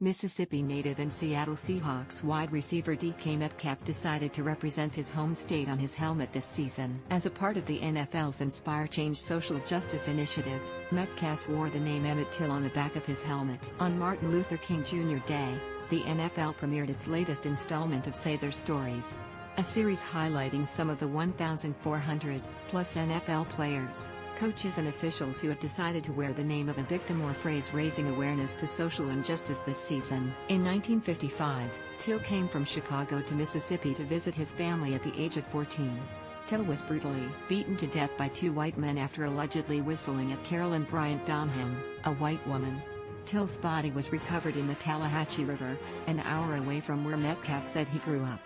Mississippi native and Seattle Seahawks wide receiver DK Metcalf decided to represent his home state on his helmet this season. As a part of the NFL's Inspire Change social justice initiative, Metcalf wore the name Emmett Till on the back of his helmet. On Martin Luther King Jr. Day, the NFL premiered its latest installment of Say Their Stories, a series highlighting some of the 1,400-plus NFL players, coaches and officials who have decided to wear the name of a victim or phrase raising awareness to social injustice this season. In 1955, Till came from Chicago to Mississippi to visit his family at the age of 14. Till was brutally beaten to death by two white men after allegedly whistling at Carolyn Bryant Donham, a white woman. Till's body was recovered in the Tallahatchie River, an hour away from where Metcalf said he grew up.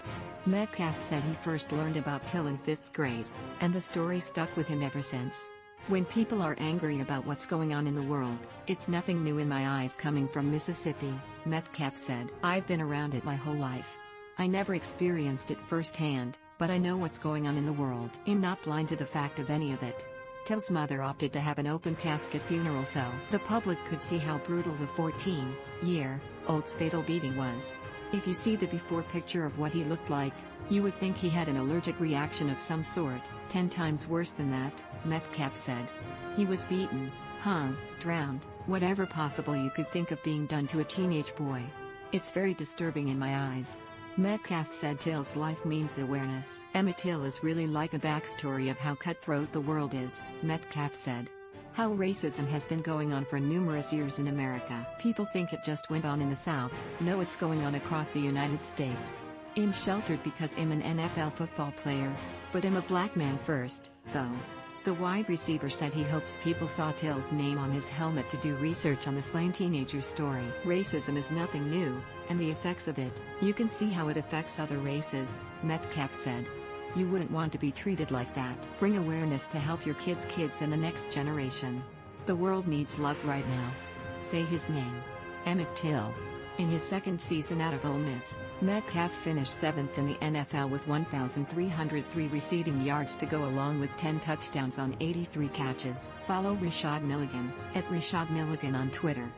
Metcalf said he first learned about Till in 5th grade, and the story stuck with him ever since. When people are angry about what's going on in the world, it's nothing new in my eyes coming from Mississippi, Metcalf said. I've been around it my whole life. I never experienced it firsthand, but I know what's going on in the world. I'm not blind to the fact of any of it. Till's mother opted to have an open casket funeral so the public could see how brutal the 14-year-old's fatal beating was. If you see the before picture of what he looked like, you would think he had an allergic reaction of some sort. 10 times worse than that, Metcalf said. He was beaten, hung, drowned, whatever possible you could think of being done to a teenage boy. It's very disturbing in my eyes. Metcalf said Till's life means awareness. Emmett Till is really like a backstory of how cutthroat the world is, Metcalf said. How racism has been going on for numerous years in America. People think it just went on in the South. No, it's going on across the United States. I'm sheltered because I'm an NFL football player, but I'm a black man first, though. The wide receiver said he hopes people saw Till's name on his helmet to do research on the slain teenager's story. Racism is nothing new, and the effects of it, you can see how it affects other races, Metcalf said. You wouldn't want to be treated like that. Bring awareness to help your kids' and the next generation. The world needs love right now. Say his name. Emmett Till. In his second season out of Ole Miss, Metcalf finished 7th in the NFL with 1,303 receiving yards to go along with 10 touchdowns on 83 catches. Follow Rashad Milligan, @RashadMilligan on Twitter.